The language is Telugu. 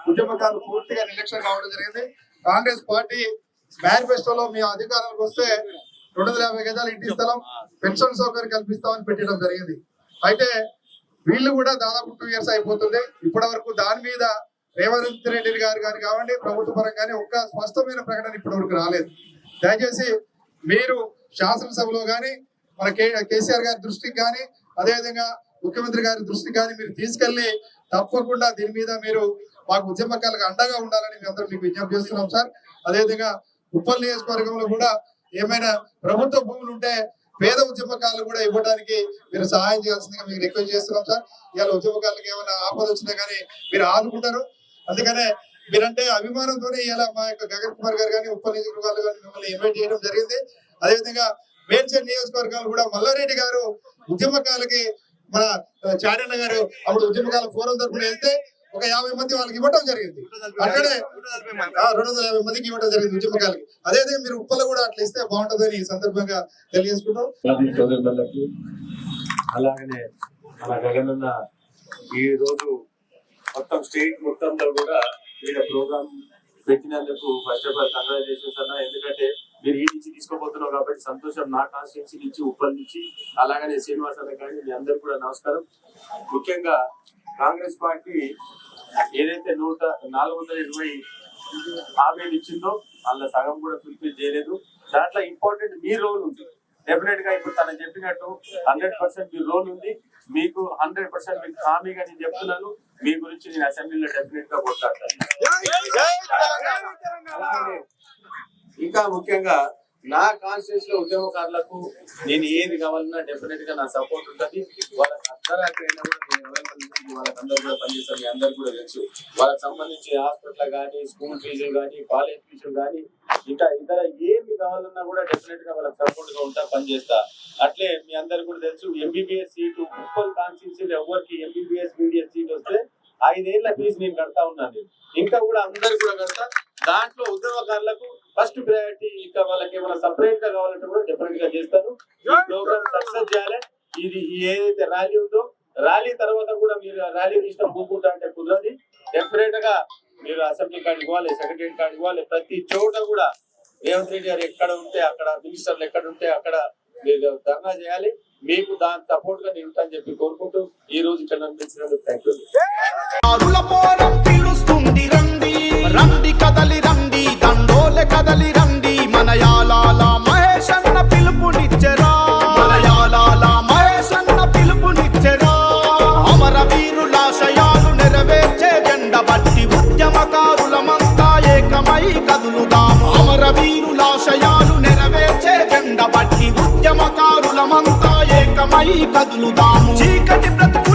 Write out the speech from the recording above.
ఉద్యమకారులు పూర్తిగా నిర్లక్ష్యం కావడం జరిగింది. కాంగ్రెస్ పార్టీ మేనిఫెస్టోలో మీ అధికారానికి వస్తే 250 గజాలు ఇంటి స్థలం, పెన్షన్ సౌకర్యం కల్పిస్తామని పెట్టడం జరిగింది. అయితే వీళ్ళు కూడా దాదాపు 2 years అయిపోతుంది. ఇప్పటి వరకు దాని మీద రేవంత్ రెడ్డి గారు కావండి, ప్రభుత్వ పరంగానే ఒక్క స్పష్టమైన ప్రకటన ఇప్పటి వరకు రాలేదు. దయచేసి మీరు శాసనసభలో కానీ మన కేసీఆర్ గారి దృష్టికి కానీ అదేవిధంగా ముఖ్యమంత్రి గారి దృష్టికి కానీ మీరు తీసుకెళ్లి తప్పకుండా దీని మీద మీరు మాకు ఉద్యమకాలకు అండగా ఉండాలని మేమందరం మీకు విజ్ఞప్తి చేస్తున్నాం సార్. అదేవిధంగా ఉప్పల్ నియోజకవర్గంలో కూడా ఏమైనా ప్రభుత్వ భూములు ఉంటే పేద ఉద్యమకాలు కూడా ఇవ్వడానికి మీరు సహాయం చేయాల్సిందిగా మీకు రిక్వెస్ట్ చేస్తున్నాం సార్. ఇవాళ ఉద్యమకాలకు ఏమైనా ఆపద వచ్చినా కానీ మీరు ఆదుకుంటారు. అందుకనే మీరంటే అభిమానంతోనే ఇలా మా యొక్క గగన్ కుమార్ గారు కానీ ఉప్పల్ నియోజకవర్గాలు కానీ మిమ్మల్ని ఇన్వైట్ చేయడం జరిగింది. అదేవిధంగా మేడ్చల్ నియోజకవర్గాలు కూడా మల్లారెడ్డి గారు ఉద్యమకాలకి మన చారన్న గారు అప్పుడు ఉద్యమకాల ఫోరం తరఫున వెళ్తే ఒక 50 మంది వాళ్ళకి ఇవ్వడం జరిగింది. అక్కడే 250 మందికి ఇవ్వడం జరిగింది ఉద్యమకాలకి. అదేవిధంగా మీరు ఉప్పల కూడా అట్లా ఇస్తే బాగుంటుందని ఈ సందర్భంగా తెలియజేసుకుంటాం. అలాగనే మన గగనన్న ఈ రోజు మొత్తం స్టేట్ మొత్తంలో కూడా వీళ్ళ ప్రోగ్రామ్ పెట్టినందుకు ఫస్ట్ ఆఫ్ ఆల్ కంగ్రాచులేషన్స్ అన్న. ఎందుకంటే మీరు ఈ నుంచి తీసుకోబోతున్నావు కాబట్టి సంతోషం. నా కాన్స్టిట్యున్సీ నుంచి ఉప్పల్ నుంచి అలాగనే శ్రీనివాస్ అన్న కానీ మీ అందరు కూడా నమస్కారం. ముఖ్యంగా కాంగ్రెస్ పార్టీ ఏదైతే 420 హామీలు ఇచ్చిందో అందులో సగం కూడా ఫుల్ఫిల్ చేయలేదు. దాంట్లో ఇంపార్టెంట్ మీ రోల్ ఉంది. డెఫినెట్ గా ఇప్పుడు తను చెప్పినట్టు 100% మీ రోల్ ఉంది. మీకు 100% మీకు హామీగా నేను చెప్తున్నాను. మీ గురించి నేను అసెంబ్లీలో డెఫినెట్ గా కొట్లాడతాను. ఇంకా ముఖ్యంగా నా కాన్స్టిట్యూన్స్ లో ఉద్యమకారులకు నేను ఏది కావాలన్నా డెఫినెట్ గా నా సపోర్ట్ ఉంటుంది. వాళ్ళకి అర్ధరాత్రి అయినా కూడా నేను వాళ్ళకి అందరూ కూడా పనిచేస్తాను. మీ అందరు కూడా తెలుసు. వాళ్ళకి సంబంధించి హాస్పిటల్ కానీ, స్కూల్ ఫీజులు కానీ, కాలేజ్ ఫీజులు కానీ, ఇంకా ఇతర ఏమి కావాలన్నా కూడా డెఫినెట్ గా వాళ్ళకి సపోర్ట్ గా ఉంటా, పనిచేస్తా. అట్లే మీ అందరు కూడా తెలుసు, ఎంబీబీఎస్ సీటు ఉప్పల్ కాన్స్టిట్యూన్సీలో ఎవరికి ఎంబీబీఎస్ బీడీఎస్ సీట్ వస్తే 5 ఏళ్ల ఫీజు నేను కడతా ఉన్నాను. ఇంకా కూడా అందరు కూడా కడతా. దాంట్లో ఉద్యమకారులకు ఫస్ట్ ప్రయారిటీ. ఇంకా వాళ్ళకి ఏమైనా సపరేట్ గా కావాలంటే కూడా డెఫినెట్ గా చేస్తాను. ఈ ప్రోగ్రామ్ సక్సెస్ చేయాలి. ఇది ఏదైతే ర్యాలీ ఉందో ర్యాలీ తర్వాత కూడా మీరు ర్యాలీ ఇష్టం పూకుంటా అంటే కుదరది. డెఫినెట్ గా మీరు అసెంబ్లీ కాడికి పోవాలి, సెక్రటరీ కాడికి పోవాలి. ప్రతి చోట కూడా రేవంత్ రెడ్డి గారు ఎక్కడ ఉంటే అక్కడ, మినిస్టర్లు ఎక్కడ ఉంటే అక్కడ మీరు ధర్నా చేయాలి. మీకు దాని సపోర్ట్ గా నేను ఉంటానని చెప్పి కోరుకుంటూ ఈ రోజు ఇక్కడ నడిపించినందుకు థ్యాంక్ యూ. రండి కదలి రండి, దండోలే కదలి రండి, మనయాలాల మహేశన్న పిలుపునిచ్చెరా, మనయాలాల మహేశన్న పిలుపునిచ్చెరా. అమర వీరులాశయాలు నెరవేర్చే జెండ బట్టి ఉద్యమకారులమంతా ఏకమై కదులుదాము. అమర వీరులాశయాలు నెరవేర్చే జెండ బట్టి ఉద్యమకారులమంతా ఏకమై కదులుదాము. చీకటి బ్రతుకు